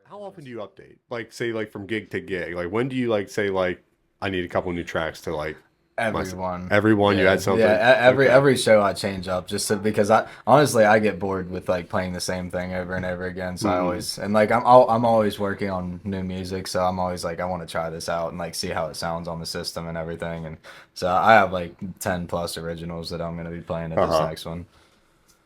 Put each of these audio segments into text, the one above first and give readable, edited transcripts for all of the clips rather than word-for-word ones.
How often do you update? Like, say, like from gig to gig. Like, when do you like say like I need a couple new tracks to like Everyone. everyone? You Yeah, add yeah. something. Every Okay. every show I change up just so, because I honestly I get bored with like playing the same thing over and over again. So I Hmm. always and like I'm always working on new music. So I'm always like I want to try this out and like see how it sounds on the system and everything. And so I have like 10 plus originals that I'm gonna be playing at Uh this huh. next one.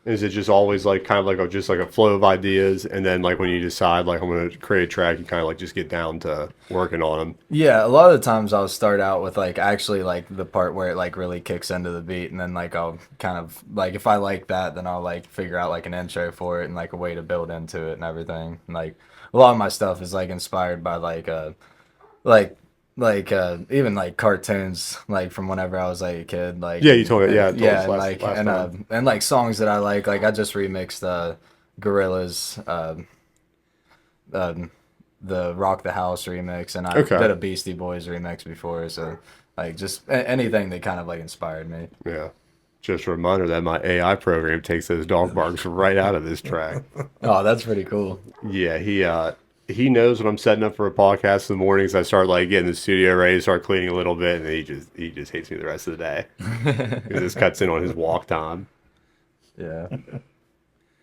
Is it just always like kind of like just like a flow of ideas, and then like when you decide like I'm gonna create a track, you kind of like just get down to working on them. Yeah, a lot of the times I'll start out with like actually like the part where it like really kicks into the beat and then like I'll kind of like if I like that then I'll like figure out like an intro for it and like a way to build into it and everything. And, like a lot of my stuff is like inspired by like even like cartoons like from whenever I was like a kid like Yeah, you told me. Yeah, I told yeah us last time. and like songs that I like I just remixed Gorillaz um, the Rock the House remix, and I Okay. did a Beastie Boys remix before. So like just anything that kind of like inspired me. Yeah. Just a reminder that my AI program takes those dog barks right out of this track. Oh, that's pretty cool. Yeah, he knows when I'm setting up for a podcast in the mornings. I start like getting the studio ready, start cleaning a little bit, and he just hates me the rest of the day. It just cuts in on his walk time. Yeah.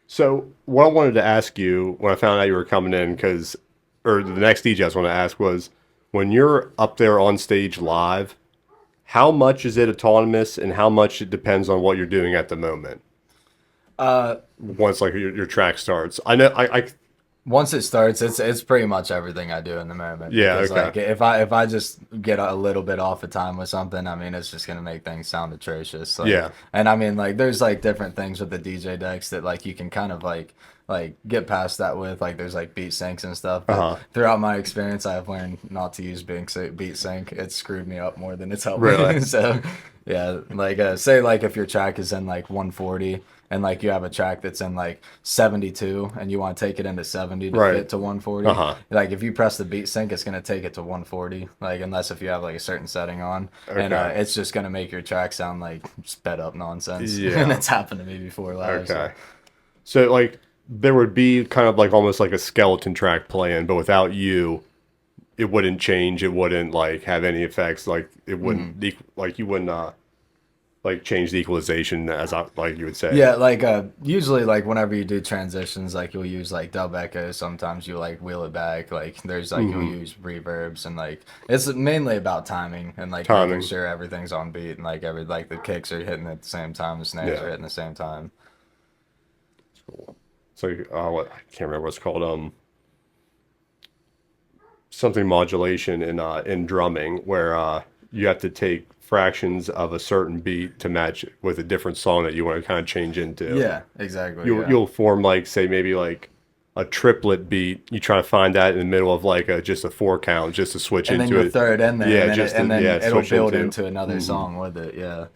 So what I wanted to ask you when I found out you were coming in, because or the next DJ I was want to ask was when you're up there on stage live, how much is it autonomous and how much it depends on what you're doing at the moment? Uh, Once like your track starts, I know I Once it starts, it's pretty much everything I do in the moment yeah, because okay, like if I just get a little bit off of time with something, I mean it's just gonna make things sound atrocious. Like, yeah, and I mean like there's like different things with the DJ decks that like you can kind of like get past that with like there's like beat syncs and stuff. uh But huh, throughout my experience, I've learned not to use beat sync. It's screwed me up more than it's helped really, me. So yeah, like say like if your track is in like 140 and like you have a track that's in like 72 and you want to take it into 70 to right, fit to uh 140, huh, like if you press the beat sync it's going to take it to 140 like unless if you have like a certain setting on, and okay, it's just going to make your track sound like sped up nonsense. And yeah, it's happened to me before live. So okay. So like there would be kind of like almost like a skeleton track playing, but without you, it wouldn't change. It wouldn't like have any effects. Like it mhm. wouldn't like you wouldn't like change the equalization as I like you would say. Yeah, like usually like whenever you do transitions, like you'll use like dub echoes. Sometimes you like wheel it back. Like there's like you'll Mm-hmm. use reverbs and like it's mainly about timing and like making Timing. sure everything's on beat and like every like the kicks are hitting at the same time, the snares are Yeah. hitting the same time. So I can't remember what it's called. Something modulation in drumming where you have to take fractions of a certain beat to match with a different song that you want to kind of change into. Yeah, exactly. You'll Yeah. you'll form like say maybe like a triplet beat. You try to find that in the middle of like a just a four count just to switch And then into you'll it. throw it in there, Yeah, and then just to, and then yeah, it'll switch build into. into another Hmm. song with it. Yeah.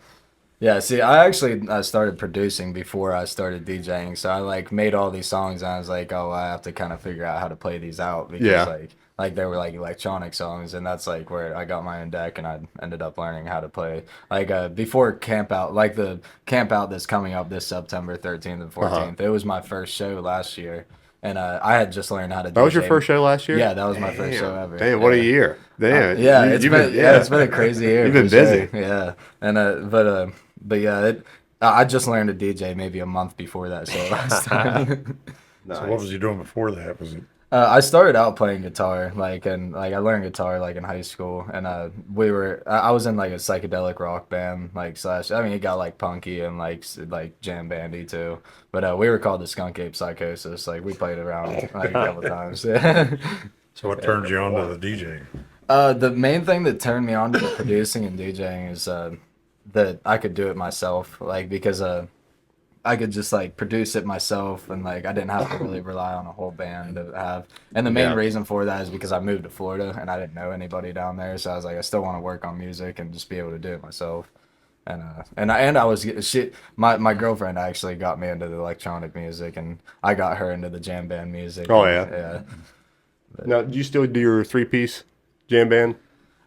Yeah, see, I actually started producing before I started DJing, so I like made all these songs, and I was like, oh, I have to kind of figure out how to play these out because Yeah. like they were like electronic songs, and that's like where I got my own deck, and I ended up learning how to play like before Campout, like the Campout that's coming up this September 13th and Uh-huh. 14th. It was my first show last year, and I had just learned how to That was your DJ. first show last year? Yeah, that was my first show Damn. ever. Damn, what a Yeah. year. Damn. Yeah, You've been it's been a crazy year you've for been sure. busy. Yeah, and but yeah, I just learned to DJ maybe a month before that show last time. So what was Nice. you doing before that? Was it I started out playing guitar, like, and like I learned guitar like in high school, and I was in like a psychedelic rock band, like slash. I mean, it got like punky and like like jam bandy too, but we were called the Skunk Ape Psychosis. Like we played around like a couple times. Yeah. so what turned you on to the DJing? The main thing that turned me on to the producing and DJing is that I could do it myself, like because I could just like produce it myself and like I didn't have to really rely on a whole band to have. And the main Yeah. reason for that is because I moved to Florida and I didn't know anybody down there, so I was like I still want to work on music and just be able to do it myself. And I was my girlfriend actually got me into the electronic music, and I got her into the jam band music. Oh, and, yeah. yeah. Now, do you still do your 3-piece jam band?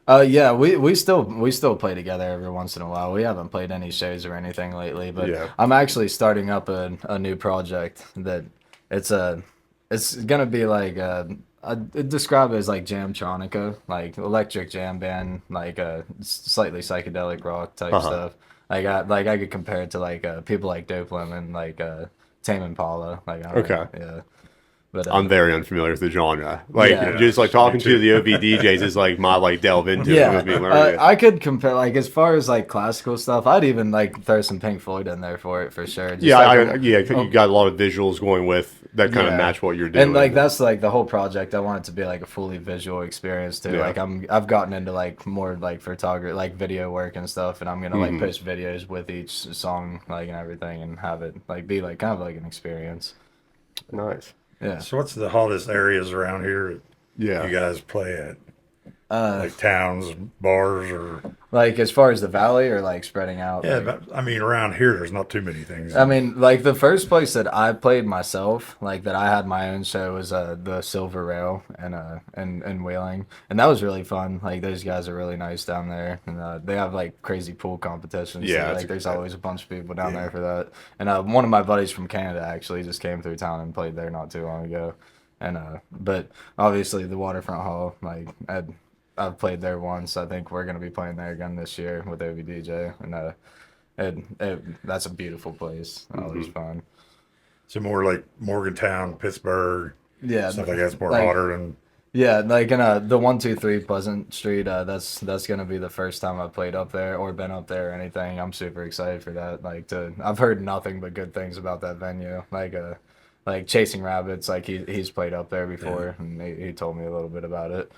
Yeah, we still play together every once in a while. We haven't played any shows or anything lately, but Yeah. I'm actually starting up a new project that it's a it's gonna be like I'd describe it as like jamtronica, like electric jam band, like slightly psychedelic rock type Uh-huh. stuff. I could compare it to like people like Dope Lemon, like Tame Impala, like I don't Okay. know, yeah. But I'm very unfamiliar with the genre. Like, Yeah. just like Me talking to too. the OVDJs is like my like delve into it yeah, with me learning it. I could compare like as far as like classical stuff. I'd even like throw some Pink Floyd in there for it for sure. Just Yeah, like yeah, you got a lot of visuals going with that kind of yeah. match what you're doing. And like that's like the whole project. I want it to be like a fully visual experience too. Yeah. Like I've gotten into like more like photography, like video work and stuff, and I'm gonna like post videos with each song like and everything, and have it like be like kind of like an experience. Nice. Yeah. So what's the hottest areas around here Yeah. that you guys play at? Like towns, bars, or Like as far as the valley or like spreading out. yeah. like- But, I mean, around here, there's not too many things. I mean, like the first place that I played myself, like that I had my own show was the Silver Rail in Wheeling, and that was really fun. Like those guys are really nice down there, and they have like crazy pool competitions. Yeah, so, that's like there's great. always a bunch of people down there for that. And one of my buddies from Canada actually just came through town and played there not too long ago. And but obviously the Waterfront Hall, like I've played there once. I think we're gonna be playing there again this year with OVDJ, and that's a beautiful place. Always fun. So more like Morgantown, Pittsburgh, Yeah, stuff like that's more like- hotter than. yeah, like in the 123 Pleasant Street. That's gonna be the first time I've played up there or been up there or anything. I'm super excited for that. I've heard nothing but good things about that venue. Like Chasing Rabbits, like he's played up there before, and he told me a little bit about it.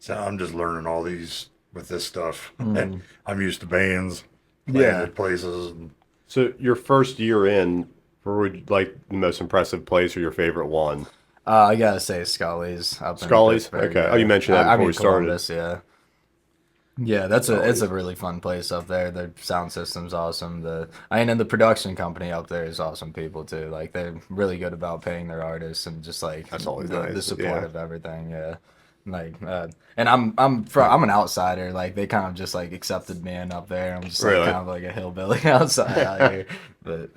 So I'm just learning all these with this stuff. And I'm used to bands, playing Yeah. at places. And So your first year in, where would like the most impressive place or your favorite one? I gotta say Scully's up in Scully's? Pittsburgh, Okay. Oh, you mentioned that I before mean we started. Columbus, yeah. Yeah, it's a really fun place up there. Their sound system's awesome. And the production company up there is awesome people too. Like they're really good about paying their artists and just like That's always the nice, support yeah. of everything. Yeah. And I'm an outsider. Like they kind of just like accepted me in up there. I'm just like Really? kind of like a hillbilly outside out here. But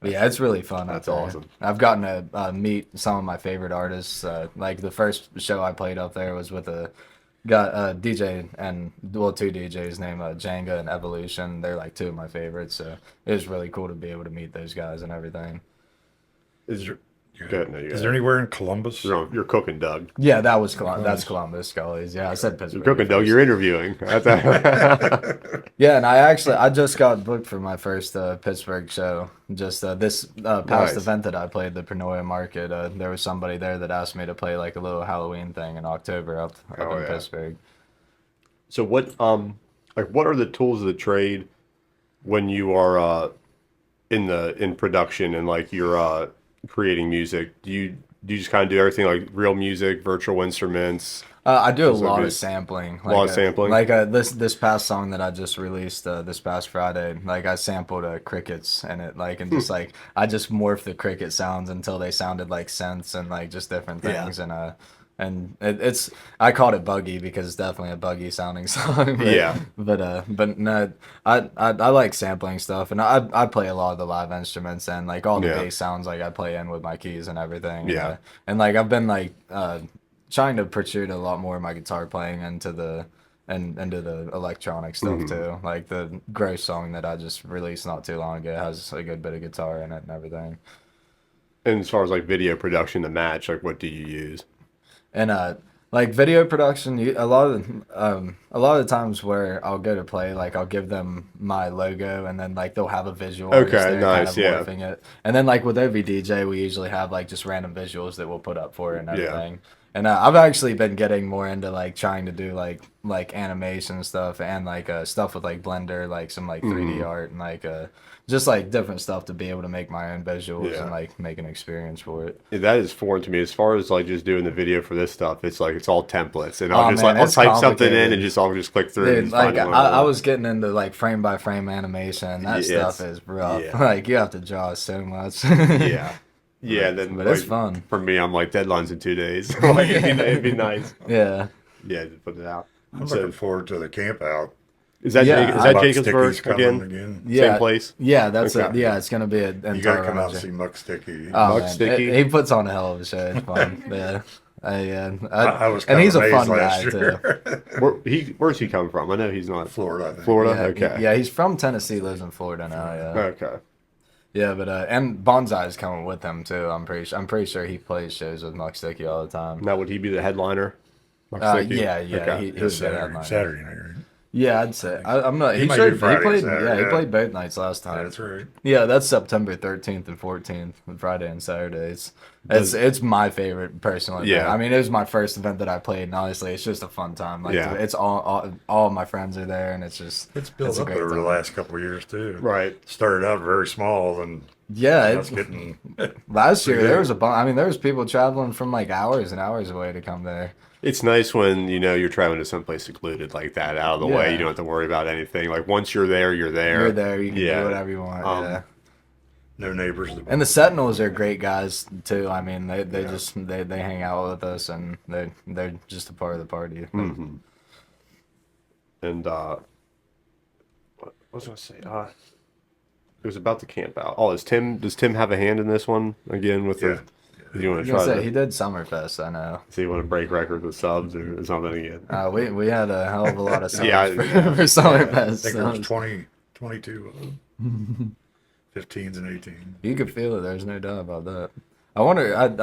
yeah, it's really fun. That's up there. awesome. I've gotten to meet some of my favorite artists. Like the first show I played up there was with a DJ and two DJs named Jenga and Evolution. They're like two of my favorites. So it was really cool to be able to meet those guys and everything. is there, Good, no, you is got there it. anywhere in Columbus? You're cooking, Doug. Yeah, that's Columbus Scully's. Yeah, I said Pittsburgh. You're cooking, Doug. first. You're interviewing. Yeah, and I just got booked for my first Pittsburgh show. Just this past Nice. event that I played, the Prenoia Market. There was somebody there that asked me to play like a little Halloween thing in October up Oh, in yeah. Pittsburgh. So what what are the tools of the trade when you are in production and like you're creating music? Do you just kind of do everything like real music, virtual instruments? I do a So lot good. of sampling. lot of sampling? Like this past song that I just released this past Friday. Like I sampled crickets and it like and just like I just morphed the cricket sounds until they sounded like synths and like just different Yeah. things and it's I called it buggy because it's definitely a buggy sounding song. Yeah. But no, I like sampling stuff and I play a lot of the live instruments and like all the Yeah. bass sounds like I play in with my keys and everything. Yeah. And like I've been like trying to protrude a lot more of my guitar playing into the electronic stuff too. Like the Gross song that I just released not too long ago has a good bit of guitar in it and everything. And as far as like video production to match, like what do you use? And like video production, a lot of the times where I'll go to play, like I'll give them my logo and then like they'll have a visual. Okay, artist there nice, yeah. morphing it. And then like with OVDJ, we usually have like just random visuals that we'll put up for it and Yeah. everything. And I've actually been getting more into like trying to do like animation stuff and like stuff with like Blender, like some like 3D art and like just like different stuff to be able to make my own visuals Yeah. and like make an experience for it. Yeah, that is foreign to me. As far as like just doing the video for this stuff, it's like it's all templates, and Oh, I'll just man, like I'll it's type something in complicated. and just I'll just click through. Dude, and just like find what I want. was getting into like frame by frame animation. That Yeah, stuff is rough. yeah. Like you have to draw so much. Yeah, yeah. And then But it's like, fun. for me. I'm like deadlines in 2 days. Like it'd be nice. Yeah. Yeah, to put it out. I'm So, looking forward to the camp out. is that Yeah, is that Muck Jacobsburg Sticky's coming again? Yeah. Same place. Yeah, that's it. Okay. Yeah, it's gonna be an You gotta entire come out and project. see Muck Sticky. Oh, Muck man. Sticky? He puts on a hell of a show. It's fun. Yeah. I was and kinda he's a amazed fun last guy too. year. Where's he come from? I know he's not Florida, I think. Florida. Yeah, Okay. yeah, he's from Tennessee, lives in Florida now. Yeah, Okay. yeah, but and Bonsai's coming with him too. I'm pretty sure he plays shows with Muck Sticky all the time. Now would he be the headliner? Muck-Sticky? Yeah, Okay. he was good Saturday, at Saturday night, right? Yeah, I'd say I'm not. He He might showed. do Friday and Played. Saturday, Yeah, he yeah. played both nights last time. That's right. Yeah, that's September 13th and 14th, Friday and Saturdays. It's my favorite personal event. Yeah. I mean, it was my first event that I played, and honestly, it's just a fun time. Like, Yeah. it's all my friends are there, and it's just It's built a up great over the time. last couple of years too. Right. Started out very small, and Yeah, now it's getting. last year pretty there big. was I mean, there was people traveling from like hours and hours away to come there. It's nice when you know you're traveling to someplace secluded like that, out of the way. Yeah. You don't have to worry about anything. Like once you're there, you're there. You're there, you can Yeah. do whatever you want. Yeah. No neighbors. And the Sentinels are great guys too. I mean, they just they hang out with us, and they're just a part of the party. Mm-hmm. And what was I gonna say? It was about the camp out. Oh, does Tim have a hand in this one again with Yeah. the? Do you want I to was try gonna say, to he did Summerfest, I know. see? You want to break records with subs or something again? We had a hell of a lot of subs Yeah, for, yeah. for I Summerfest. think there was So 20, 22 of them. 15s and 18. you could feel it. There's no doubt about that. I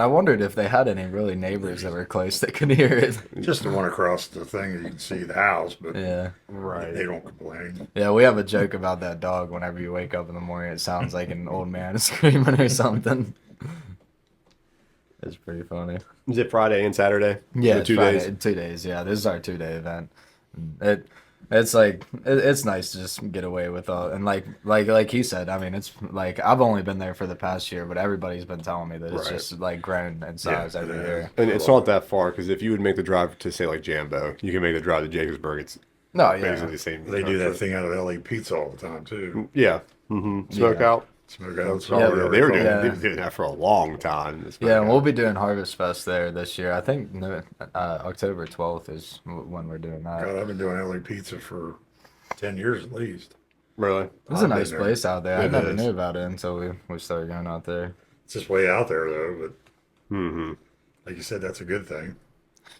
wondered if they had any really neighbors that were close that could hear it. Just the one across the thing that you can see the house, but Yeah, Right. they don't complain. yeah. We have a joke about that dog. Whenever you wake up in the morning, it sounds like an old man screaming or something. It's pretty funny. Is it Friday and Saturday? Yeah, The it's 2 Friday, days. 2 days. Yeah, this is our 2 day event. It's like it's nice to just get away with all, and like he said. I mean, it's like I've only been there for the past year, but everybody's been telling me that it's Right. just like grown in size Yeah, every it year. is. And it's not that far because if you would make the drive to say like Jambo, you can make the drive to Jacobsburg. It's No, basically yeah, the same. They do that thing out of LA Pizza all the time too. Yeah. Mm-hmm. Smoke Yeah. out. Smoke out. Yeah, They were doing, Yeah. they were doing that for a long time. the Smoke yeah. And Out. we'll be doing Harvest Fest there this year. I think October 12th is when we're doing that. God, I've been doing LA Pizza for 10 years at least. Really? It's a I've been nice there. place out there. I It never is. knew about it until we started going out there. It's just way out there though, but Mm-hmm. like you said, that's a good thing.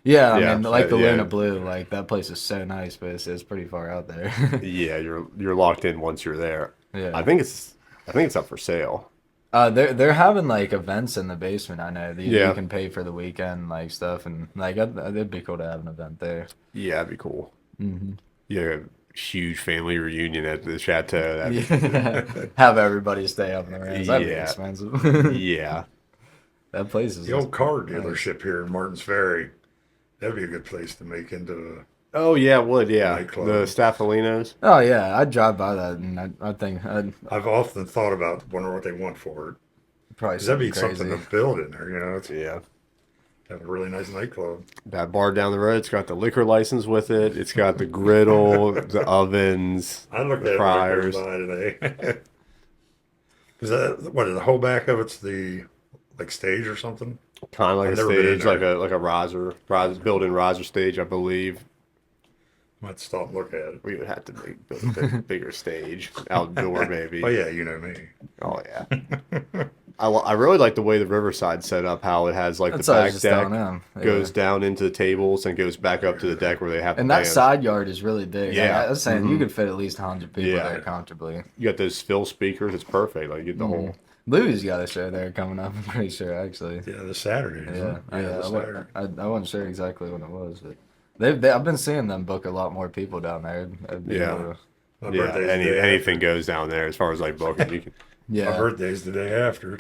Yeah, I Yeah, mean, like the yeah. Luna Blue, like that place is so nice, but it's pretty far out there. Yeah, you're locked in once you're there. Yeah. I think it's up for sale. They're having like events in the basement. I know that Yeah. you can pay for the weekend, like stuff, and like it'd be cool to have an event there. Yeah, that'd be cool. Mm-hmm. Yeah, huge family reunion at the chateau. That'd Yeah. Have everybody stay up in the rooms. That'd be Yeah. expensive. be, yeah. That place is The old car dealership here in Martins Ferry, that'd be a good place to make into Oh yeah, it would yeah. Nightclub. The Staffolinos. Oh yeah, I'd drive by that, and I think I'd I've often thought about wondering what they want for it. probably 'Cause that'd be crazy. something to build in there, you know. It's Yeah. have a really nice nightclub. That bar down the road, it's got the liquor license with it. It's got the griddle, the ovens, I looked the at it fryers. when I drove by today. Is that what? The whole back of it's the like stage or something? Kind of like I've a never been in stage, there. like a riser built-in riser stage, I believe. Might stop and look at it. We would have to build a bigger stage, outdoor maybe. Oh yeah, you know me. Oh yeah. I really like the way the Riverside set up. How it has like That's the what I back was just telling deck him. Yeah. goes down into the tables and goes back up to the deck where they have. And the that bands. side yard is really big. Yeah. I was saying you could fit at least 100 people Yeah. there comfortably. You got those fill speakers. It's perfect. Like you get the whole. Louis got a show there coming up. I'm pretty sure actually. Yeah, this Saturday. Isn't Yeah, it? yeah. this Saturday. I wasn't sure exactly what it was, but I've been seeing them book a lot more people down there. It'd be Yeah. able to- My Yeah, birthday's the day anything after. goes down there as far as like booking. You can. My yeah, birthday's the day after.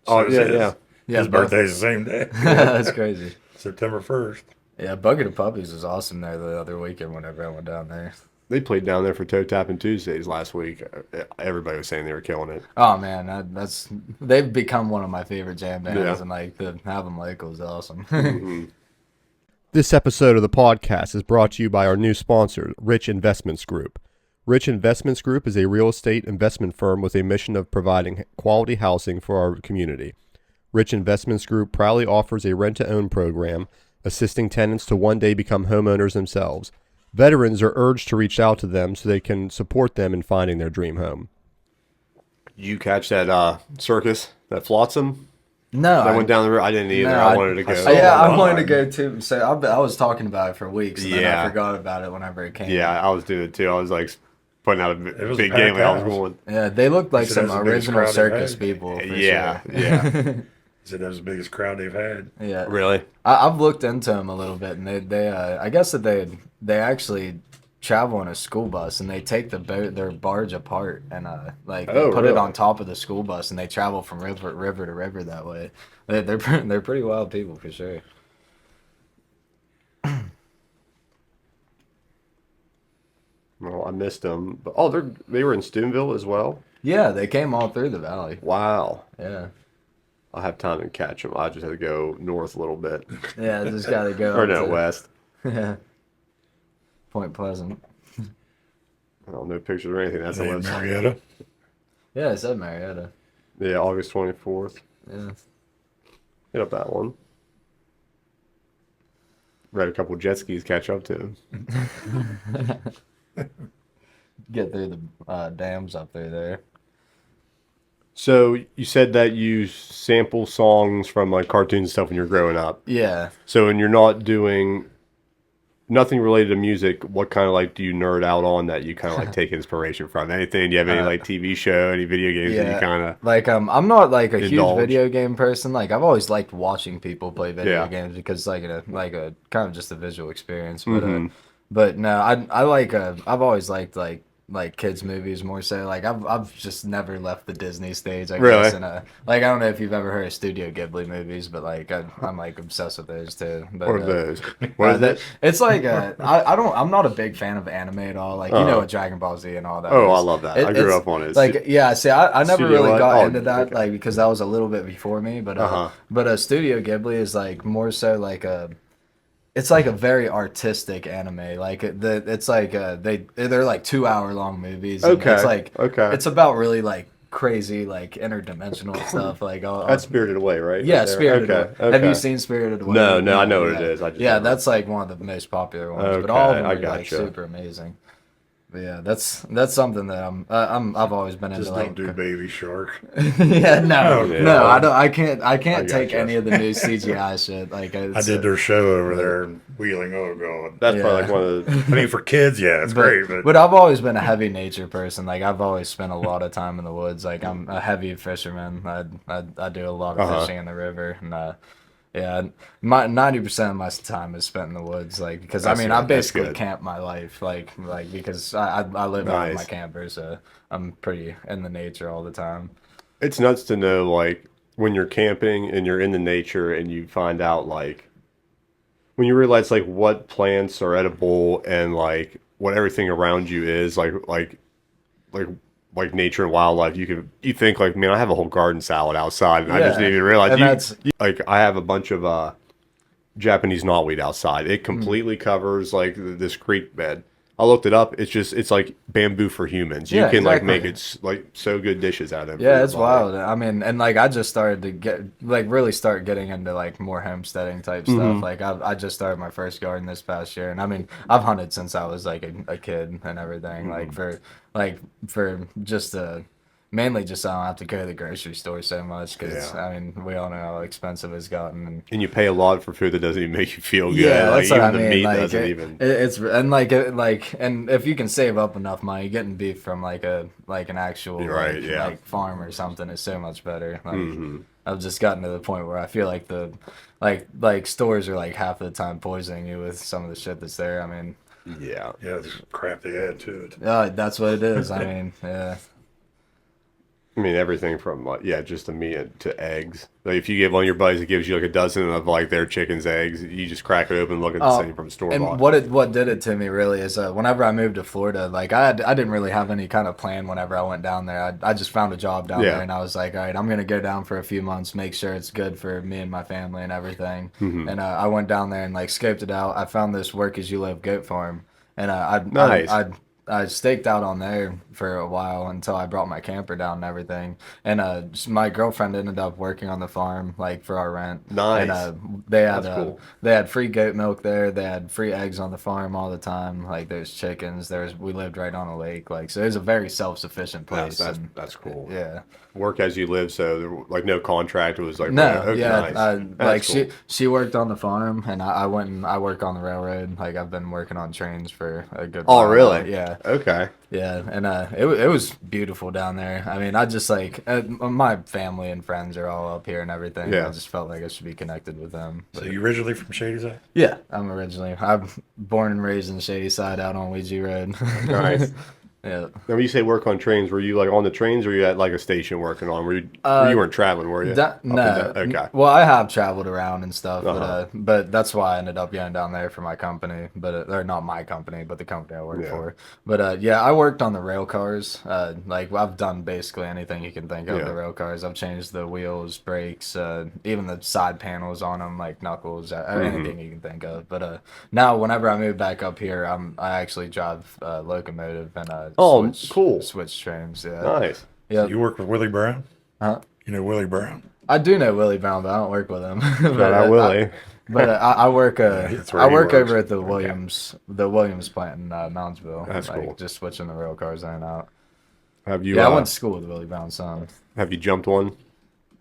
Oh So is yeah, his. yeah. yeah. His both- birthday's the same day. That's crazy. September 1st. Yeah, Bucket of Puppies was awesome there the other weekend whenever I went down there. They played down there for Toe Tapping Tuesdays last week. Everybody was saying they were killing it. Oh man, that's they've become one of my favorite jam bands, Yeah. and like to have them local is awesome. This episode of the podcast is brought to you by our new sponsor, Rich Investments Group. Rich Investments Group is a real estate investment firm with a mission of providing quality housing for our community. Rich Investments Group proudly offers a rent-to-own program, assisting tenants to one day become homeowners themselves. Veterans are urged to reach out to them so they can support them in finding their dream home. You catch that circus, that flotsam? No, That went down the road. I didn't either. no, I wanted to go. saw Yeah, I online. wanted to go too. So I was talking about it for weeks, and then Yeah. I forgot about it whenever it came. Yeah, I was doing it too. I was like putting out a was big a game. packed I was house. going. Yeah, they looked like said some that's the biggest original crowd they've circus had. people. For Yeah, sure. yeah. He said that was the biggest crowd they've had. Yeah. Really? I've looked into them a little bit, and they I guess that they actually travel in a school bus, and they take their barge apart and they Oh, put it really? on top of the school bus, and they travel from river to river that way. They're pretty wild people for sure. Well, I missed them. But they were in Steubenville as well. Yeah, they came all through the valley. Wow. Yeah, I'll have time to catch them. I just had to go north a little bit, yeah, just gotta go. or up no, to- west. Yeah, Point Pleasant. I don't know pictures or anything. That's the In website. Marietta. Yeah, it said Marietta. Yeah, August 24th. Yeah. Hit up that one. Read a couple jet skis catch up to. Get through the dams up through there. So you said that you sample songs from like cartoons and stuff when you're growing up. Yeah. So when you're not doing nothing related to music, what kind of like do you nerd out on that you kind of like take inspiration from? Anything? Do you have any like TV show, any video games that you kind of? Like I'm not like a huge indulge? video game person. Like I've always liked watching people play video Yeah. games because like a kind of just a visual experience. Mm-hmm. But no, I like I've always liked like kids movies more so. Like I've just never left the Disney stage. I Really? guess. And like I don't know if you've ever heard of Studio Ghibli movies, but like I'm like obsessed with those too. But, What are those? What is that? It's like I'm not a big fan of anime at all. Like you know what Dragon Ball Z and all that. Oh, is. I love that. I grew It's- up on it. Like yeah, see, I never Studio really what? got Oh, into that okay. like because that was a little bit before me. But Studio Ghibli is like more so like a. It's like a very artistic anime. Like it's like they're like 2 hour long movies. And Okay, It's like okay. It's about really like crazy like interdimensional stuff. Like That's Spirited Away, right? yeah, Right there? Spirited Okay, Away. Have you okay. seen Spirited Away? No, I know what Yeah. it is. I just yeah, never- that's like one of the most popular ones. Okay, But all of them I are like gotcha. super amazing. But yeah, that's something that I've always been Just into. don't Like, do Baby Shark. yeah, no, Yeah. no, I can't I take gotcha. any of the new CGI shit. Like I did their show over there in Wheeling. Oh god. That's probably Yeah. like one of the. I mean, for kids, yeah, it's great, but But I've always been a heavy nature person. Like I've always spent a lot of time in the woods. Like I'm a heavy fisherman. I do a lot of fishing in the river, and yeah, my 90% of my time is spent in the woods. Like because I That's mean good, I that's basically good. camp my life. Like because I live out of my Nice. camper, so I'm pretty in the nature all the time. It's nuts to know like when you're camping and you're in the nature and you find out like when you realize like what plants are edible and like what everything around you is like nature and wildlife. You think like, man, I have a whole garden salad outside and I just Yeah. didn't even realize And that's- like I have a bunch of Japanese knotweed outside. It completely covers like this creek bed. I looked it up. It's like bamboo for humans. You Yeah, can like exactly. make it like so good dishes out of it. for Yeah, your it's body. wild. I mean, and like I just started to get like really start getting into like more homesteading type stuff. Like I just started my first garden this past year, and I mean I've hunted since I was like a kid and everything. Like for just mainly just so I don't have to go to the grocery store so much because Yeah. I mean we all know how expensive it's gotten. And you pay a lot for food that doesn't even make you feel good. Yeah, like, that's what even I the mean. meat Like, doesn't even. it's and and if you can save up enough money, getting beef from like an actual You're right, yeah. like farm or something is so much better. Like I've just gotten to the point where I feel like the like stores are like half of the time poisoning you with some of the shit that's there. I mean, Yeah. yeah, there's crap they add to it. that's what it is. I mean, yeah. I mean, everything from like, yeah, just the meat to eggs. Like if you give one of your buddies, it gives you like a dozen of like their chicken's eggs. You just crack it open, and look at the same from store And bought. what did it to me really is whenever I moved to Florida, like I didn't really have any kind of plan whenever I went down there. I just found a job down Yeah. there, and I was like, all right, I'm gonna go down for a few months, make sure it's good for me and my family and everything. Mm-hmm. And I went down there and like scoped it out. I found this work as you live goat farm, and Nice. I staked out on there for a while until I brought my camper down and everything. And my girlfriend ended up working on the farm like for our rent. Nice. And they had That's cool. they had free goat milk there. They had free eggs on the farm all the time. Like there's chickens. We lived right on a lake. Like so, it was a very self-sufficient place. That's cool. Yeah. Work as you live, so there, like no contract. It was like No, okay, yeah, nice. like That's cool. she worked on the farm, and I went and I work on the railroad. Like I've been working on trains for a good Oh, while. really? Yeah, Okay. yeah, and it was beautiful down there. I mean, I just like my family and friends are all up here and everything. Yeah. I just felt like I should be connected with them. So But, you originally from Shadyside? yeah, I'm born and raised in Shady Side out on Ouija Road. Nice. Yeah. Now, when you say work on trains, were you like on the trains, or were you at like a station working on? You weren't traveling, were you? That, Up and no. down? Okay. Well, I have traveled around and stuff, Uh-huh. but that's why I ended up going down there for my company, but or not my company, but the company I work Yeah. for. But yeah, I worked on the rail cars. Like I've done basically anything you can think of Yeah. the rail cars. I've changed the wheels, brakes, even the side panels on them, like knuckles, Mm-hmm. anything you can think of. But now, whenever I move back up here, I actually drive locomotive and Oh, cool. switch trains. Yeah, Nice. yeah. You work with Willie Brown? Huh? You know Willie Brown? I do know Willie Brown, but I don't work with him. Shout out Willie. But I work that's where I he work works. over at the Williams plant in Moundsville. That's like, cool. Just switching the rail cars in and out. Have you? Yeah, I went to school with Willie Brown's son. Have you jumped one?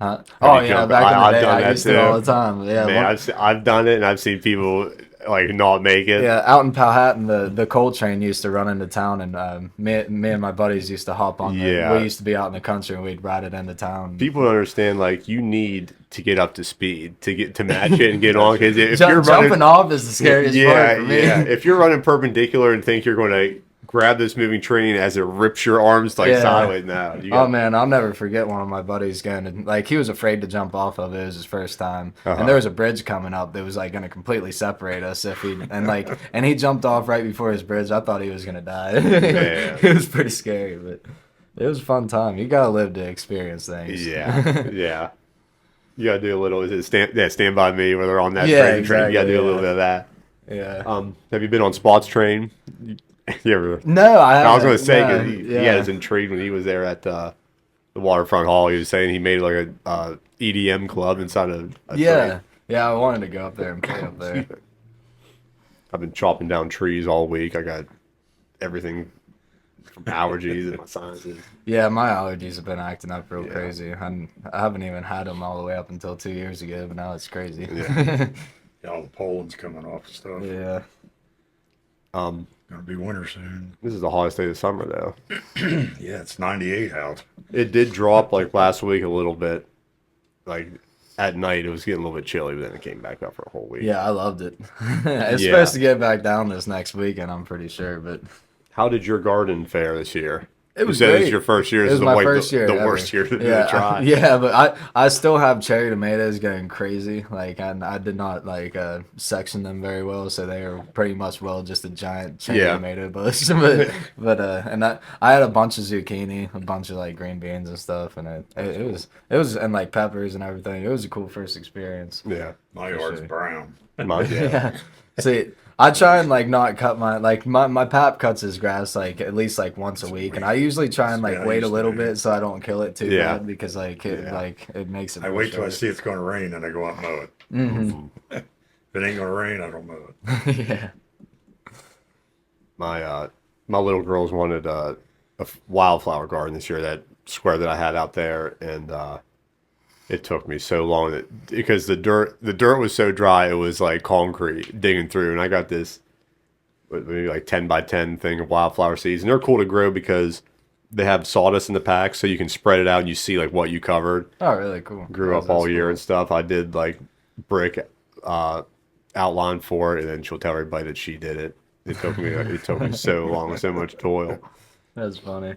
Huh? Oh you yeah, jumped- back in I've the day, done I that used to too. all the time. Yeah, Man, one- I've done it, and I've seen people like not make it. yeah, out in Powhatan, the coal train used to run into town, and me and my buddies used to hop on. Yeah. We used to be out in the country, and we'd ride it into town. People don't understand, like, you need to get up to speed to get to match it and get on. Because if you're Jumping running, off is the scariest part for me. yeah. If you're running perpendicular and think you're going to grab this moving train as it rips your arms like Yeah. sideways, no. You Oh got, man, I'll never forget one of my buddies going to like he was afraid to jump off of it. It was his first time, Uh-huh. and there was a bridge coming up that was like going to completely separate us if he and he jumped off right before his bridge. I thought he was going to die. Man. It was pretty scary, but it was a fun time. You gotta live to experience things. yeah, yeah. You got to do a little. Is it stand by me where they're on that Yeah, train? You got to exactly, do a little yeah. bit of that. yeah. Have you been on Spots Train? You ever? No, I was going to say, no, 'cause he yeah. had us intrigued when he was there at the Waterfront Hall. He was saying he made like a EDM club inside of a Yeah, train. yeah. I wanted to go up there and play up there. I've been chopping down trees all week. I got everything from allergies and my sinuses. Yeah, my allergies have been acting up real Yeah. crazy. I haven't even had them all the way up until 2 years ago, but now it's crazy. Yeah. Yeah, all the pollen's coming off and stuff. Yeah. Gonna be winter soon. This is the hottest day of the summer, though. Yeah, it's 98 out. It did drop like last week a little bit. Like at night, it was getting a little bit chilly, but then it came back up for a whole week. Yeah, I loved it. It's Yeah. supposed to get back down this next weekend, I'm pretty sure, but How did your garden fare this year? it was you said great. It's your first year. It This was is my like first year. the ever. worst year to yeah, try. Yeah, but I still have cherry tomatoes going crazy. Like I did not like section them very well, so they were pretty much just a giant cherry Yeah. tomato bush. but and I had a bunch of zucchini, a bunch of like green beans and stuff, and it was and like peppers and everything. It was a cool first experience. Yeah. My For yard's sure. brown. Mine, yeah. Yeah. See, I try and like not cut my pap cuts his grass like at least like once a week, and I usually try and like Yeah, I wait a used to little do. bit so I don't kill it too Yeah. bad because like it makes it. I real wait till I short. see it's gonna rain and I go out and mow it. Mm-hmm. If it ain't gonna rain, I don't mow it. Yeah. My little girls wanted a wildflower garden this year, that square that I had out there, and it took me so long because the dirt was so dry, it was like concrete digging through, and I got this maybe like 10 by 10 thing of wildflower seeds, and they're cool to grow because they have sawdust in the pack, so you can spread it out and you see like what you covered. Oh, really cool. Grew up That's all year cool. and stuff. I did like brick outline for it, and then she'll tell everybody that she did it. It took me so long, so much toil. That's funny.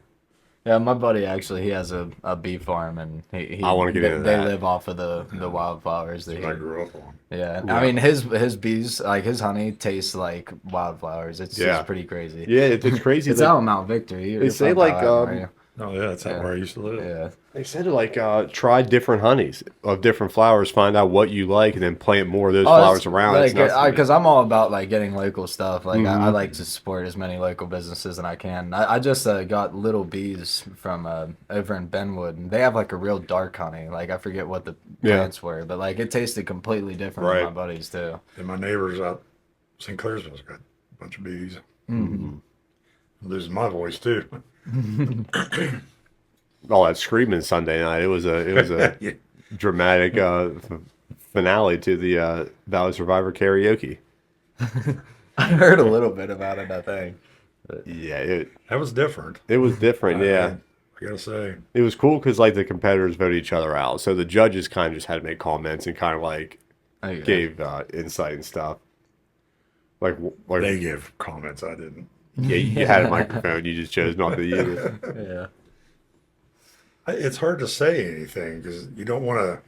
Yeah, my buddy actually, he has a bee farm, and I wanna get into they that. live off of the wildflowers that That's what I grew up on. yeah. I Yeah. mean his bees, like his honey tastes like wildflowers. It's Yeah. pretty crazy. Yeah, it's crazy. It's Like, out in Mount Victor. You're say from like Powhatan, aren't you? Oh yeah, that's not where I used to live. Yeah. they said to like try different honeys of different flowers, find out what you like, and then plant more of those flowers around. It's Like, nuts to me. because I'm all about like getting local stuff. Like, I Mhm. like to support as many local businesses as I can. I just got little bees from over in Benwood, and they have like a real dark honey. Like, I forget what the Yeah. plants were, but like it tasted completely different Right. than my buddies too. And my neighbors out St. Clairsville's got a bunch of bees. I'm losing my voice too. All that screaming Sunday night. It was a Yeah. dramatic finale to the Valley Survivor karaoke. I heard a little bit about it, I think. Yeah, That was different. it was different. Yeah, I gotta say. it was cool because like the competitors voted each other out, so the judges kind of just had to make comments and kind of like Okay. gave insight and stuff. Like They give comments, I didn't. yeah, you had a microphone, you just chose not to use it. Yeah. It's hard to say anything because you don't want to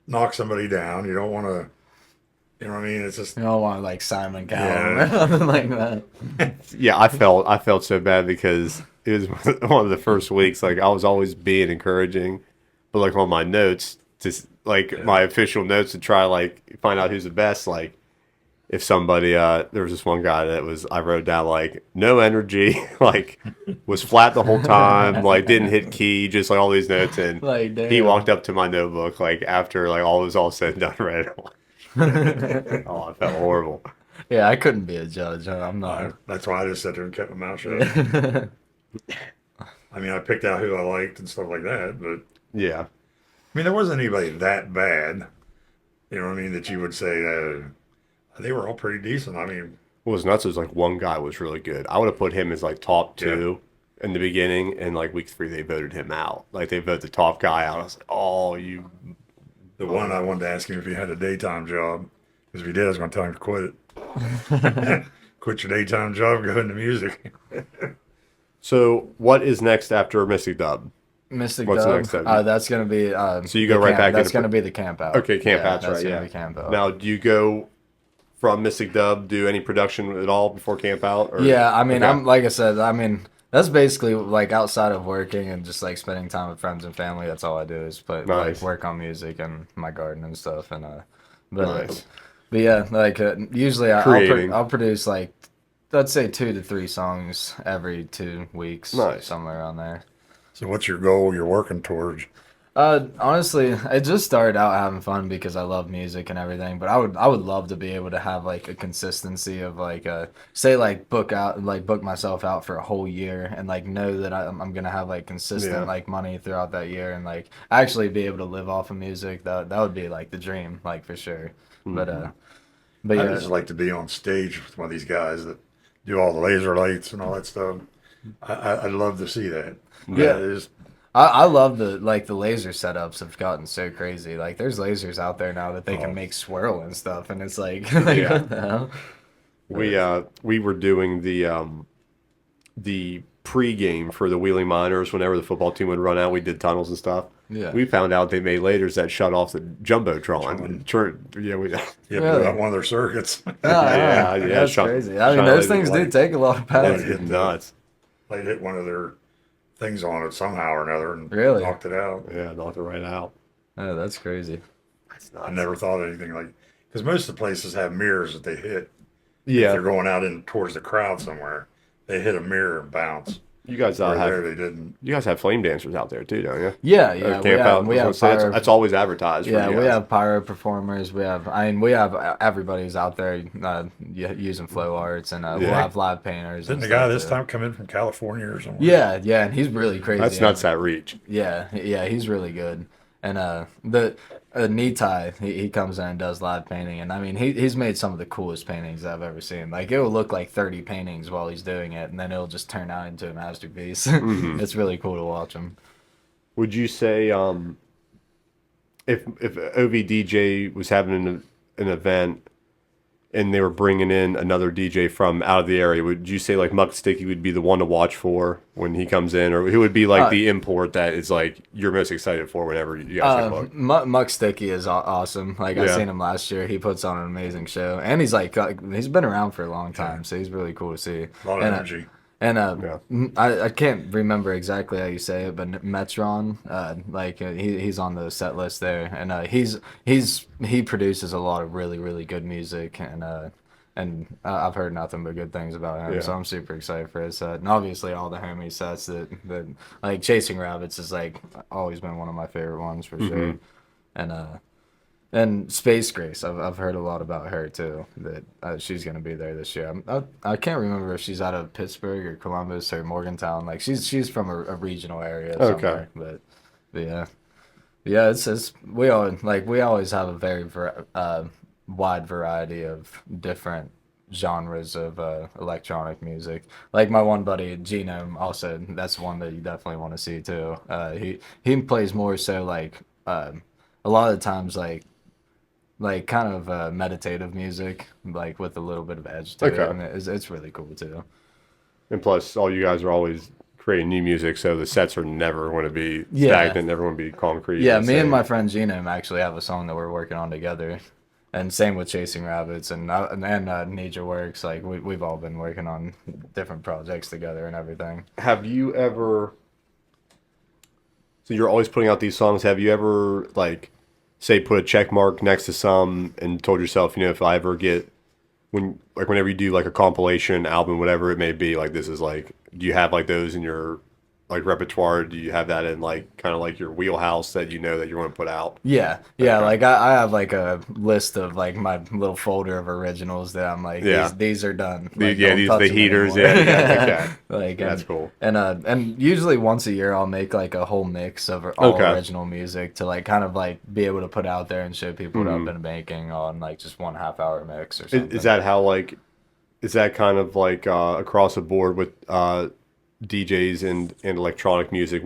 knock somebody down. You don't want to, you know what I mean? It's just, You don't want like Simon Cowell Yeah. or something like that. Yeah, I felt so bad because it was one of the first weeks. Like I was always being encouraging, but like on my notes, just like my official notes to try like find out who's the best. Like if somebody, there was this one guy that was I wrote down like no energy, like was flat the whole time, like didn't hit key, just like all these notes, and Like, he damn. walked up to my notebook like after like all was all said and done, read it. Oh, I felt horrible. Yeah, I couldn't be a judge. I'm not. that's why I just sat there and kept my mouth shut. I mean, I picked out who I liked and stuff like that, but Yeah. I mean, there wasn't anybody that bad. You know what I mean? That you would say they were all pretty decent. I mean, What was nuts was like one guy was really good. I would have put him as like top two in the beginning, and like week 3 they voted him out. Like they voted the top guy out. I was like, oh, you. the one I wanted to ask him if he had a daytime job, because if he did, I was going to tell him to quit it. Quit your daytime job, go into music. So what is next after Mystic Dub? Mystic What's the Dub. next step? That's gonna be. So you go right back That's into- gonna be the camp out. Okay, camp out's that's right. gonna Yeah. be camp out. Now, do you go from Mystic Dub? Do any production at all before camp out? Or? Yeah, I mean, Okay. I'm like I said. I mean, that's basically like outside of working and just like spending time with friends and family. That's all I do is play, Nice. like work on music and my garden and stuff. And but Nice. but yeah, like usually Creating. I'll produce like let's say 2 to 3 songs every 2 weeks. Nice. Somewhere around there. So, what's your goal you're working towards? Honestly, it just started out having fun because I love music and everything. But I would love to be able to have like a consistency of like say like book myself out for a whole year and like know that I'm gonna have like consistent Yeah. like money throughout that year and like actually be able to live off of music. That would be like the dream, like for sure. But I yeah, just like to be on stage with one of these guys that do all the laser lights and all that stuff. I'd love to see that. Yeah. it is. I love the laser setups have gotten so crazy. Like there's lasers out there now that they Oh. can make swirl and stuff, and it's like, Yeah. what the hell? We were doing the pregame for the Wheeling Miners whenever the football team would run out. We did tunnels and stuff. Yeah. We found out they made lasers that shut off the jumbotron. Yeah, we. Yeah, Really? one of their circuits. Yeah, that's shine- crazy. I mean, shine those laser things do light. take a lot of power. Yeah. It's nuts. They hit one of their things on it somehow or another and Really? knocked it out. Yeah, knocked it right out. Oh, that's crazy. That's I nuts. never thought of anything like, because most of the places have mirrors that they hit. If Yeah, they're going out in towards the crowd somewhere, they hit a mirror and bounce. you guys Where there have they didn't. you guys have flame dancers out there too, don't you? Yeah, yeah. We Camp have, out. we have that's, pyro. that's always advertised. Yeah, for you we guys. have pyro performers. We have everybody who's out there using flow arts, and we'll Yeah. have live painters. Didn't and the guy stuff, this too. time come in from California or somewhere? Yeah, yeah, and he's really crazy. That's nuts. That reach. Yeah, yeah, he's really good. And the Nitai, he comes in and does live painting, and I mean he's made some of the coolest paintings I've ever seen. Like it will look like 30 paintings while he's doing it, and then it'll just turn out into a masterpiece. It's really cool to watch him. Would you say if OVDJ was having an event, and they were bringing in another DJ from out of the area, would you say like Muck Sticky would be the one to watch for when he comes in, or who would be like the import that is like you're most excited for whenever you guys get booked? Muck Sticky is awesome. Like I seen him last year. He puts on an amazing show, and he's like he's been around for a long time, so he's really cool to see. A lot of energy. And I can't remember exactly how you say it, but Metron, he's on the set list there, and he produces a lot of really good music, and I've heard nothing but good things about him, so I'm super excited for his set. And obviously all the homie sets that like Chasing Rabbits is like always been one of my favorite ones for sure, and Space Grace, I've heard a lot about her too. That she's gonna be there this year. I can't remember if she's out of Pittsburgh or Columbus or Morgantown. Like she's from a regional area somewhere. But yeah, it's we always have a very wide variety of different genres of electronic music. Like my one buddy Genome, also that's one that you definitely want to see too. He plays more so like a lot of the times like kind of meditative music, like with a little bit of edge to it, and it's really cool too. And plus, all you guys are always creating new music, so the sets are never going to be stagnant, never going to be concrete. Yeah, me and my friend Genome actually have a song that we're working on together, and same with Chasing Rabbits and Nature Works. Like we've all been working on different projects together and everything. Have you ever? So you're always putting out these songs. Have you ever like? Say put a check mark next to some and told yourself, you know, if I ever get whenever you do like a compilation album, whatever it may be, like this is like, do you have like those in your like repertoire? Do you have that in like kind of like your wheelhouse that you know that you want to put out? Yeah. Like I have like a list of like my little folder of originals that I'm like, these are done. Like, these the heaters. Yeah. Like that's cool. And usually once a year I'll make like a whole mix of all original music to like kind of like be able to put out there and show people what I've been making on like just 1.5 hour mix or something. Is that how like? Is that kind of like across the board with DJs and electronic music?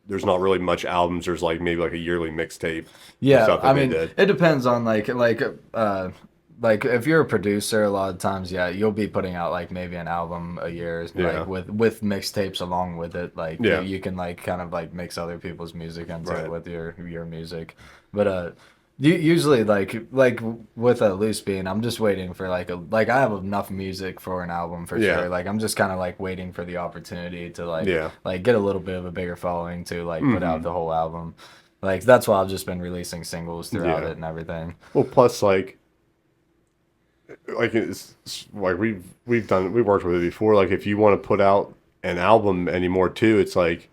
There's not really much albums. There's like maybe like a yearly mixtape. Yeah, I mean, it depends on like if you're a producer, a lot of times, you'll be putting out like maybe an album a year, like with mixtapes along with it. Like you can like kind of like mix other people's music into it with your music, but usually like with a Loose Bean, I'm just waiting for like I have enough music for an album for sure. Like I'm just kind of like waiting for the opportunity to like get a little bit of a bigger following to like put out the whole album. Like that's why I've just been releasing singles throughout it and everything. Well, plus like it's like we've worked with it before. Like if you want to put out an album anymore too, it's like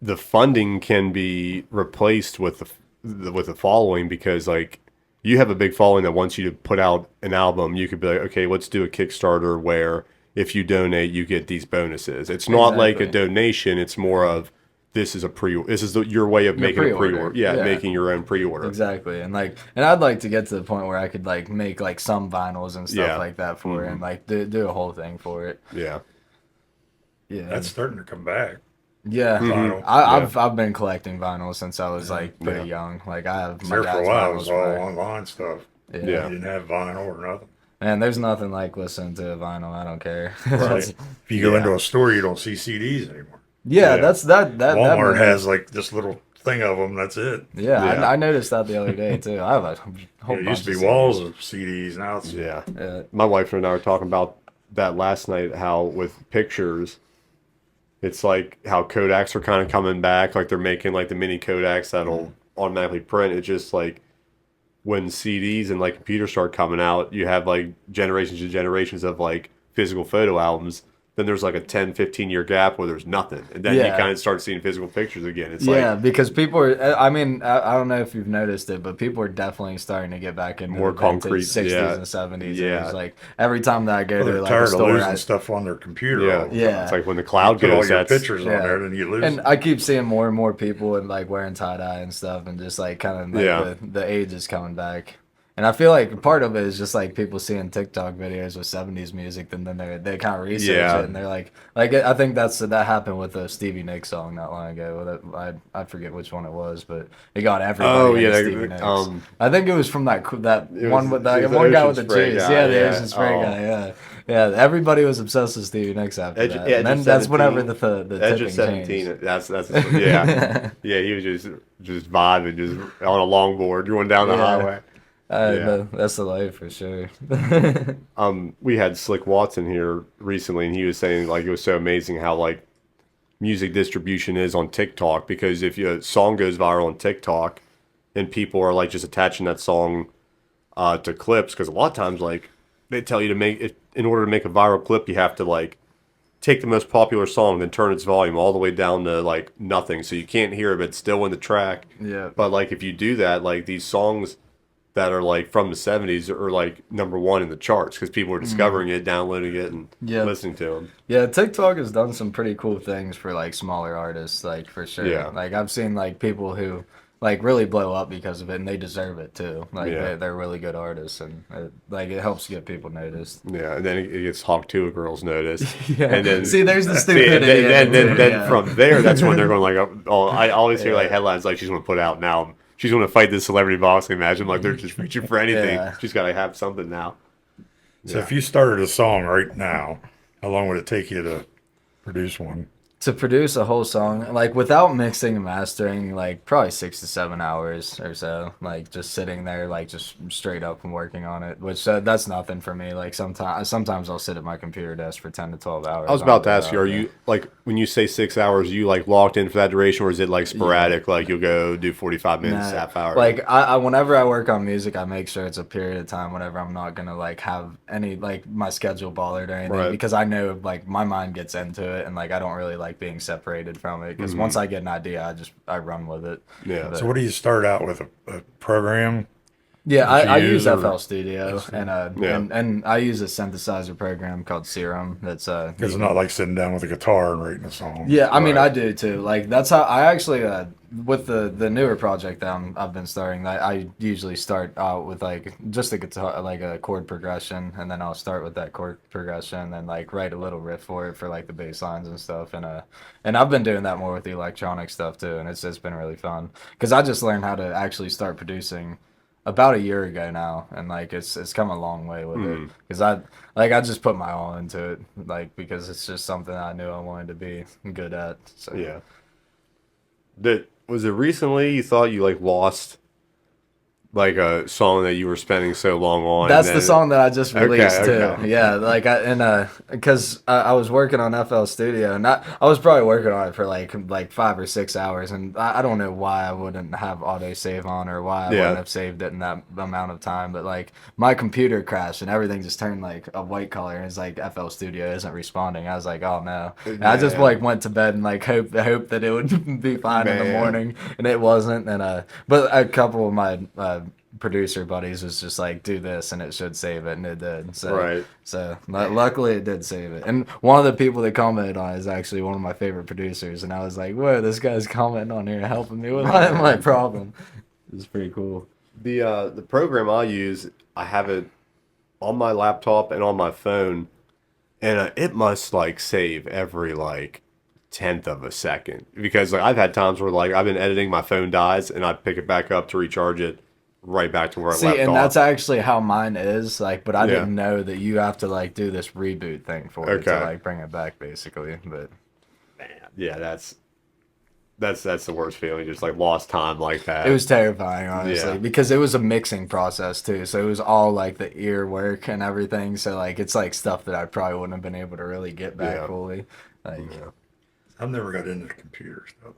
the funding can be replaced with the following, because like you have a big following that wants you to put out an album. You could be like, okay, let's do a Kickstarter where if you donate, you get these bonuses. It's not like a donation. It's more of this is your way of making a pre-order. Making your own pre-order. Exactly. And I'd like to get to the point where I could like make like some vinyls and stuff like that for it, and like do a whole thing for it. Yeah. That's starting to come back. Yeah, I've been collecting vinyl since I was like pretty young. Like I have my there for a while. It was all back. online stuff. Yeah. You didn't have vinyl or nothing. Man, there's nothing like listening to vinyl. I don't care. Right. If you go into a store, you don't see CDs anymore. That's that. Walmart has like this little thing of them. That's it. Yeah. I noticed that the other day too. I have a whole bunch. It used to be of walls of CDs. Now it's My wife and I were talking about that last night. How with pictures, it's like how Kodaks are kind of coming back. Like they're making like the mini Kodaks that'll automatically print. It's just like when CDs and like computers start coming out, you have like generations and generations of like physical photo albums. Then there's like a 10, 15-year gap where there's nothing. And then you kind of start seeing physical pictures again. It's because people are, I mean, I don't know if you've noticed it, but people are definitely starting to get back into more concrete 60s and 70s. Yeah. And it's like every time that I go to like tired a store, of losing stuff on their computer. It's like when the cloud goes, all your pictures on there, then you lose and them. I keep seeing more and more people and like wearing tie-dye and stuff, and just like kind of like the age is coming back. And I feel like part of it is just like people seeing TikTok videos with 70s music, and then they kind of research Yeah. it, and they're like I think that happened with a Stevie Nicks song not long ago. I forget which one it was, but it got everybody Oh into yeah, Stevie Nicks. I think it was from that it one was- with it was that the one guy Ocean with the Spray G's. guy, Yeah, the yeah. Ocean Spray Oh. guy. Yeah, yeah. Everybody was obsessed with Stevie Nicks after that. Yeah, And then that's whenever the Edge tipping of 17. changed. That's yeah, yeah. He was just vibing, just on a longboard going down the Yeah. highway. Yeah. That's the life for sure. We had Slick Watson here recently, and he was saying like it was so amazing how like music distribution is on TikTok, because if a song goes viral on TikTok and people are like just attaching that song to clips, because a lot of times like they tell you to make it in order to make a viral clip, you have to like take the most popular song, then turn its volume all the way down to like nothing, so you can't hear it, but it's still in the track. Yeah. But like if you do that, like these songs that are like from the 70s are like #1 in the charts because people are discovering it, downloading it, and Yeah. listening to them. Yeah, TikTok has done some pretty cool things for like smaller artists, like for sure. Yeah. Like I've seen like people who like really blow up because of it, and they deserve it too. Like Yeah. they're really good artists, and it helps get people noticed. Yeah, and then it gets hawked to a girl's notice. Yeah. And then See, there's the see, stupidity. and in it, then yeah. from there, that's when they're going like, oh, I always hear like Yeah. headlines like she's going to put out now. She's going to fight this celebrity boxing match. I'm like, they're just reaching for anything. Yeah. She's got to have something now. So if you started a song right now, how long would it take you to produce one? To produce a whole song, like without mixing and mastering, like probably 6 to 7 hours or so, like just sitting there, like just straight up and working on it, which that's nothing for me. Like sometimes I'll sit at my computer desk for 10 to 12 hours. I was about to ask you, are you like, when you say 6 hours, are you like locked in for that duration, or is it like sporadic? Like you'll go do 45 minutes, Nah, half hour? Like I whenever I work on music, I make sure it's a period of time whenever I'm not gonna like have any like my schedule bothered or anything, Right. because I know like my mind gets into it, and like I don't really like being separated from it, because once I get an idea, I run with it. Yeah. But- So what do you start out with, a program? Yeah, that you I use use, or- FL Studio, and Yeah. and I use a synthesizer program called Serum. That's Because it's not like sitting down with a guitar and writing a song. yeah, I mean Right. I do too. Like that's how I actually with the newer project that I've been starting. I usually start out with like just a guitar, like a chord progression, and then I'll start with that chord progression, and like write a little riff for it for like the bass lines and stuff. And I've been doing that more with the electronic stuff too, and it's been really fun because I just learned how to actually start producing about a year ago now, and like it's come a long way with it, because I just put my all into it, like because it's just something I knew I wanted to be good at. So Yeah. Was it recently you thought you like lost like a song that you were spending so long on? that's and the then- song that I just released okay. too. Yeah, like because I was working on FL Studio, and I was probably working on it for like 5 or 6 hours, and I don't know why I wouldn't have autosave on, or why I Yeah. wouldn't have saved it in that amount of time, but like my computer crashed and everything just turned like a white color, and it's like FL Studio isn't responding. I was like, oh no. And I just Yeah. like went to bed and like hope that it would be fine in the Man. morning, and it wasn't. And but a couple of my producer buddies was just like, do this and it should save it, and it did. So Right. luckily it did save it. And one of the people that commented on it is actually one of my favorite producers, and I was like, whoa, this guy's commenting on here helping me with my problem. It's pretty cool. The program I use, I have it on my laptop and on my phone, and it must like save every like 10th of a second, because like I've had times where like I've been editing, my phone dies, and I pick it back up to recharge it right back to where I See, left and off. that's actually how mine is, like, but I Yeah. didn't know that you have to like do this reboot thing for it to Okay. like bring it back basically. But Yeah, that's the worst feeling, just like lost time like that. it was terrifying, honestly, Yeah. because it was a mixing process too. So it was all like the ear work and everything. So like it's like stuff that I probably wouldn't have been able to really get back Yeah. fully. Like I've never got into computer stuff.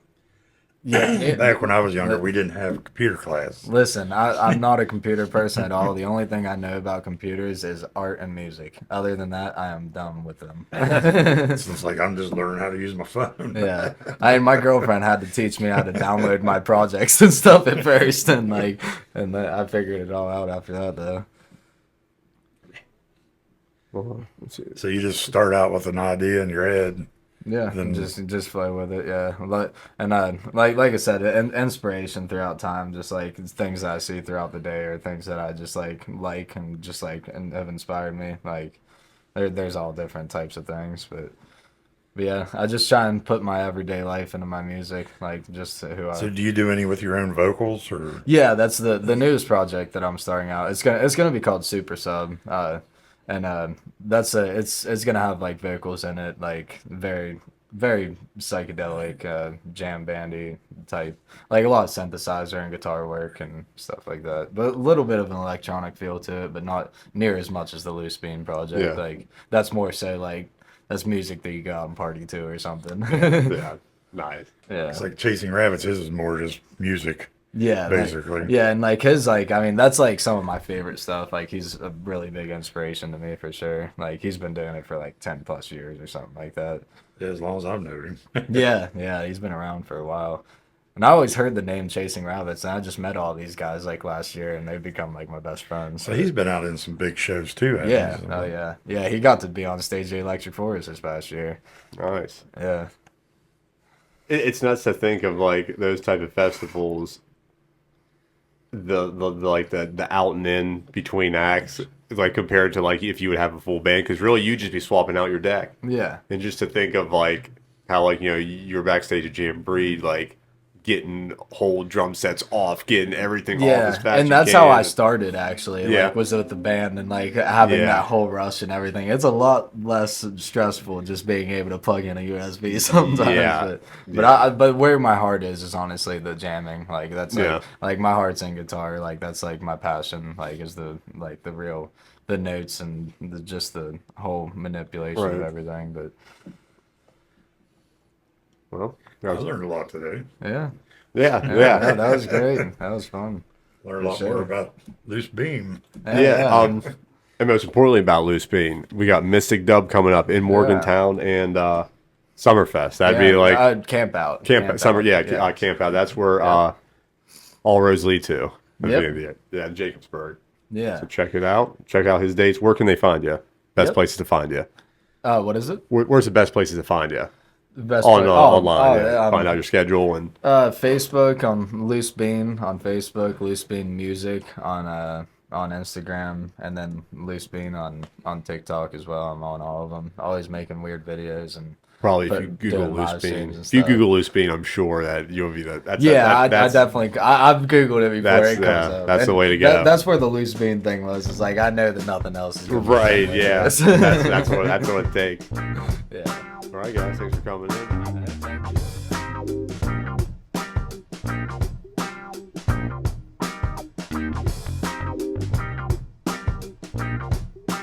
yeah, Back when I was younger, we didn't have computer class. listen, I'm not a computer person at all. The only thing I know about computers is art and music. Other than that, I am done with them. So it's like I'm just learning how to use my phone. Yeah, my girlfriend had to teach me how to download my projects and stuff at first, and I figured it all out after that though. Well, let's see. So you just start out with an idea in your head, Yeah, Then just flow with it. Yeah, and like I said, inspiration throughout time, just like things that I see throughout the day, or things that I just like and just like and have inspired me. Like there's all different types of things, but yeah, I just try and put my everyday life into my music, like just who I. so do you do any with your own vocals or? Yeah, that's the newest project that I'm starting out. It's gonna be called Super Sub. And that's it's gonna have like vocals in it, like very psychedelic, jam bandy type, like a lot of synthesizer and guitar work and stuff like that, but a little bit of an electronic feel to it, but not near as much as the Loose Bean project. Yeah. Like that's more so like that's music that you go out and party to or something. Yeah, nice. Yeah. It's like Chasing Rabbits. His is more just music. Yeah, basically. yeah, and like his, like, I mean, that's like some of my favorite stuff. Like he's a really big inspiration to me for sure. Like he's been doing it for like 10+ years or something like that. Yeah, as long as I've known him. Yeah, he's been around for a while. And I always heard the name Chasing Rabbits, and I just met all these guys like last year, and they've become like my best friends. So he's been out in some big shows too. Hasn't Yeah, he? oh yeah. He got to be on stage at Electric Forest this past year. Nice. Yeah, It's nuts to think of like those type of festivals. The like the out and in between acts, like compared to like if you would have a full band, because really you just be swapping out your deck. yeah. And just to think of like how like you're backstage at Jam Breed, like getting whole drum sets off, getting everything off as fast as and you that's can. how I started actually. Yeah. Like was with the band and like having Yeah. that whole rush and everything. It's a lot less stressful just being able to plug in a USB sometimes. Yeah. But where my heart is honestly the jamming. Like that's Yeah. like my heart's in guitar. Like that's like my passion. Like is the real the notes and just the whole manipulation of Right. everything. But Well, I learned a lot today. yeah, yeah. that was great. That was fun. Learned a lot sure. more about Loose Beam. And most importantly about Loose Bean, we got Mystic Dub coming up in Morgantown and Summerfest. That'd be like Campout. Summer, Campout. That's where all roads lead to. Yep. Yeah, Jacobsburg. Yeah. So check it out. Check out his dates. Where can they find you? Best Yep. places to find you. What is it? Where's the best places to find you? The best Online. Find out your schedule and Facebook on Loose Bean on Facebook, Loose Bean Music on Instagram, and then Loose Bean on TikTok as well. I'm on all of them. Always making weird videos and probably if but you Google doing Loose live Bean. streams and If you stuff. Google Loose Bean, I'm sure that you'll be the. That's, I that's, definitely I've googled it before That's- it comes yeah, up. that's the And way to go. That's where the Loose Bean thing was. It's like I know that nothing else is gonna be Right. something like Yeah. this. that's what it takes. Yeah. All right, guys. Thanks for coming in. Thank